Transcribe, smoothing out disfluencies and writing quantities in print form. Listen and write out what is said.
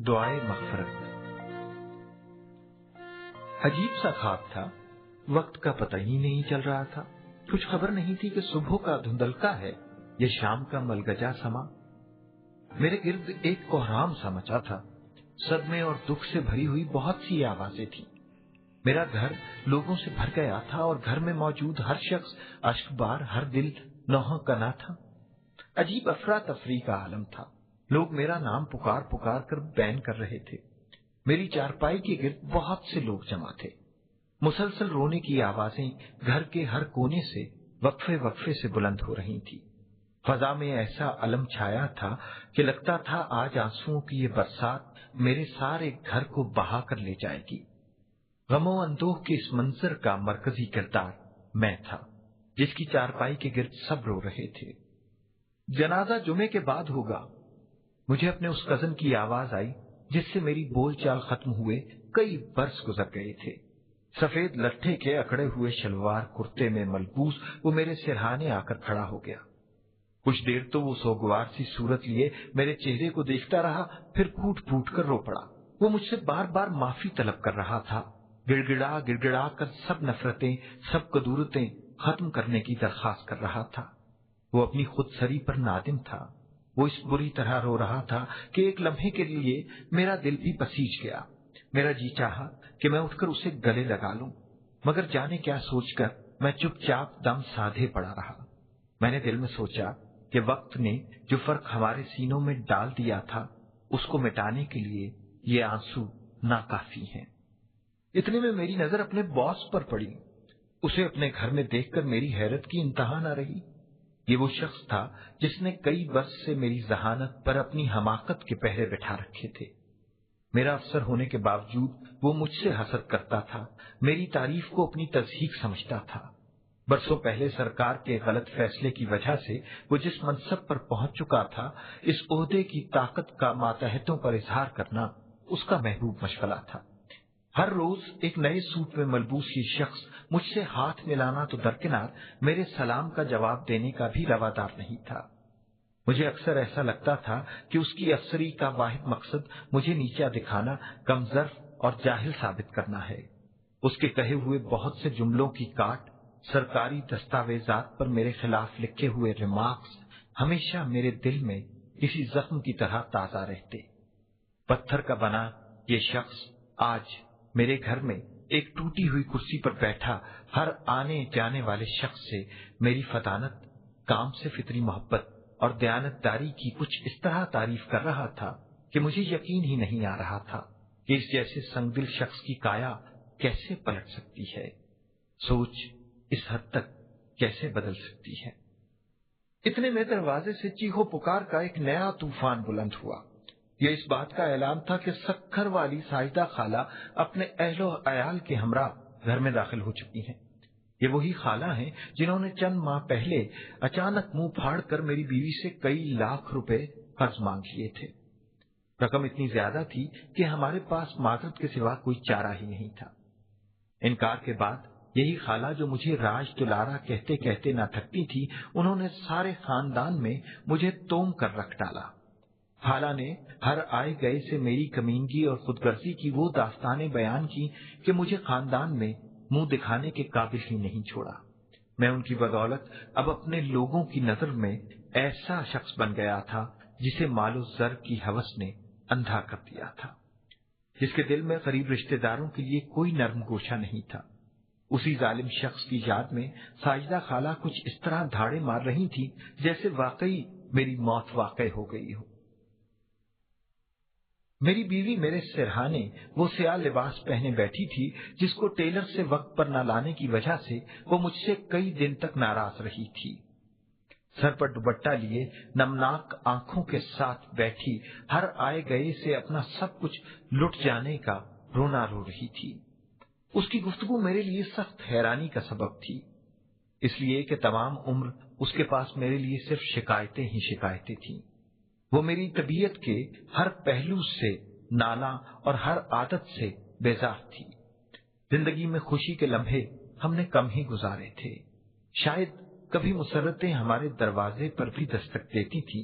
دعائے مغفرت۔ عجیب سا خواب تھا، وقت کا پتہ ہی نہیں چل رہا تھا، کچھ خبر نہیں تھی کہ صبح کا دھندلکا ہے یہ شام کا ملگجا سما۔ میرے گرد ایک کوہرام سا مچا تھا، صدمے اور دکھ سے بھری ہوئی بہت سی آوازیں تھیں۔ میرا گھر لوگوں سے بھر گیا تھا اور گھر میں موجود ہر شخص اشک بار، ہر دل نوحہ کنا تھا۔ عجیب افراتفری کا عالم تھا، لوگ میرا نام پکار پکار کر بین کر رہے تھے۔ میری چارپائی کے گرد بہت سے لوگ جمع تھے۔ مسلسل رونے کی آوازیں گھر کے ہر کونے سے وقفے وقفے سے بلند ہو رہی تھی۔ فضا میں ایسا علم چھایا تھا کہ لگتا تھا آج آنسوؤں کی یہ برسات میرے سارے گھر کو بہا کر لے جائے گی۔ غم و اندوہ کے اس منظر کا مرکزی کردار میں تھا، جس کی چارپائی کے گرد سب رو رہے تھے۔ جنازہ جمعے کے بعد ہوگا، مجھے اپنے اس کزن کی آواز آئی جس سے میری بول چال ختم ہوئے کئی برس گزر گئے تھے۔ سفید لٹھے کے اکڑے ہوئے شلوار کرتے میں ملبوس وہ میرے سرہانے آ کر کھڑا ہو گیا۔ کچھ دیر تو وہ سوگوار سی صورت لیے میرے چہرے کو دیکھتا رہا، پھر پھوٹ پھوٹ کر رو پڑا۔ وہ مجھ سے بار بار معافی طلب کر رہا تھا، گڑ گڑا کر سب نفرتیں، سب کدورتیں ختم کرنے کی درخواست کر رہا تھا۔ وہ اپنی خود سری پر نادم تھا۔ وہ اس بری طرح رو رہا تھا کہ ایک لمحے کے لیے میرا دل بھی بسیج گیا۔ میرا جی چاہا کہ میں اٹھ کر اسے گلے لگا لوں، مگر جانے کیا سوچ کر میں چپ چاپ دم سادھے پڑا رہا۔ میں نے دل میں سوچا کہ وقت نے جو فرق ہمارے سینوں میں ڈال دیا تھا، اس کو مٹانے کے لیے یہ آنسو ناکافی ہیں۔ اتنے میں میری نظر اپنے باس پر پڑی۔ اسے اپنے گھر میں دیکھ کر میری حیرت کی انتہا نہ رہی۔ یہ وہ شخص تھا جس نے کئی برس سے میری ذہانت پر اپنی حماقت کے پہرے بٹھا رکھے تھے۔ میرا افسر ہونے کے باوجود وہ مجھ سے حسد کرتا تھا، میری تعریف کو اپنی تضحیق سمجھتا تھا۔ برسوں پہلے سرکار کے غلط فیصلے کی وجہ سے وہ جس منصب پر پہنچ چکا تھا، اس عہدے کی طاقت کا ماتحتوں پر اظہار کرنا اس کا محبوب مشغلہ تھا۔ ہر روز ایک نئے سوٹ میں ملبوس یہ شخص مجھ سے ہاتھ ملانا تو درکنار، میرے سلام کا جواب دینے کا بھی روادار نہیں تھا۔ مجھے اکثر ایسا لگتا تھا کہ اس کی افسری کا واحد مقصد مجھے نیچا دکھانا، کمزور اور جاہل ثابت کرنا ہے۔ اس کے کہے ہوئے بہت سے جملوں کی کاٹ، سرکاری دستاویزات پر میرے خلاف لکھے ہوئے ریمارکس ہمیشہ میرے دل میں کسی زخم کی طرح تازہ رہتے۔ پتھر کا بنا یہ شخص آج میرے گھر میں ایک ٹوٹی ہوئی کرسی پر بیٹھا ہر آنے جانے والے شخص سے میری فطانت، کام سے فطری محبت اور دیانتداری کی کچھ اس طرح تعریف کر رہا تھا کہ مجھے یقین ہی نہیں آ رہا تھا کہ اس جیسے سنگ دل شخص کی کایا کیسے پلٹ سکتی ہے، سوچ اس حد تک کیسے بدل سکتی ہے۔ اتنے میں دروازے سے چیخو پکار کا ایک نیا طوفان بلند ہوا۔ یہ اس بات کا اعلان تھا کہ سکھر والی ساجدہ خالہ اپنے اہل و عیال کے ہمراہ گھر میں داخل ہو چکی ہیں۔ یہ وہی خالہ ہیں جنہوں نے چند ماہ پہلے اچانک منہ پھاڑ کر میری بیوی سے کئی لاکھ روپے قرض مانگ لیے تھے۔ رقم اتنی زیادہ تھی کہ ہمارے پاس معذرت کے سوا کوئی چارہ ہی نہیں تھا۔ انکار کے بعد یہی خالہ جو مجھے راج دلارا کہتے کہتے نہ تھکتی تھی، انہوں نے سارے خاندان میں مجھے توم کر رکھ ڈالا۔ خالہ نے ہر آئے گئے سے میری کمینگی اور خود غرضی کی وہ داستانیں بیان کی کہ مجھے خاندان میں منہ دکھانے کے قابل ہی نہیں چھوڑا۔ میں ان کی بدولت اب اپنے لوگوں کی نظر میں ایسا شخص بن گیا تھا جسے مال و زر کی ہوس نے اندھا کر دیا تھا، جس کے دل میں قریب رشتہ داروں کے لیے کوئی نرم گوشہ نہیں تھا۔ اسی ظالم شخص کی یاد میں ساجدہ خالہ کچھ اس طرح دھاڑے مار رہی تھی جیسے واقعی میری موت واقع ہو گئی ہو۔ میری بیوی میرے سرہانے وہ سیاہ لباس پہنے بیٹھی تھی جس کو ٹیلر سے وقت پر نہ لانے کی وجہ سے وہ مجھ سے کئی دن تک ناراض رہی تھی۔ سر پر دوپٹہ لیے نمناک آنکھوں کے ساتھ بیٹھی ہر آئے گئے سے اپنا سب کچھ لٹ جانے کا رونا رو رہی تھی۔ اس کی گفتگو میرے لیے سخت حیرانی کا سبب تھی، اس لیے کہ تمام عمر اس کے پاس میرے لیے صرف شکایتیں ہی شکایتیں تھیں۔ وہ میری طبیعت کے ہر پہلو سے نالاں اور ہر عادت سے بیزار تھی۔ زندگی میں خوشی کے لمحے ہم نے کم ہی گزارے تھے، شاید کبھی مسرتیں ہمارے دروازے پر بھی دستک دیتی تھی،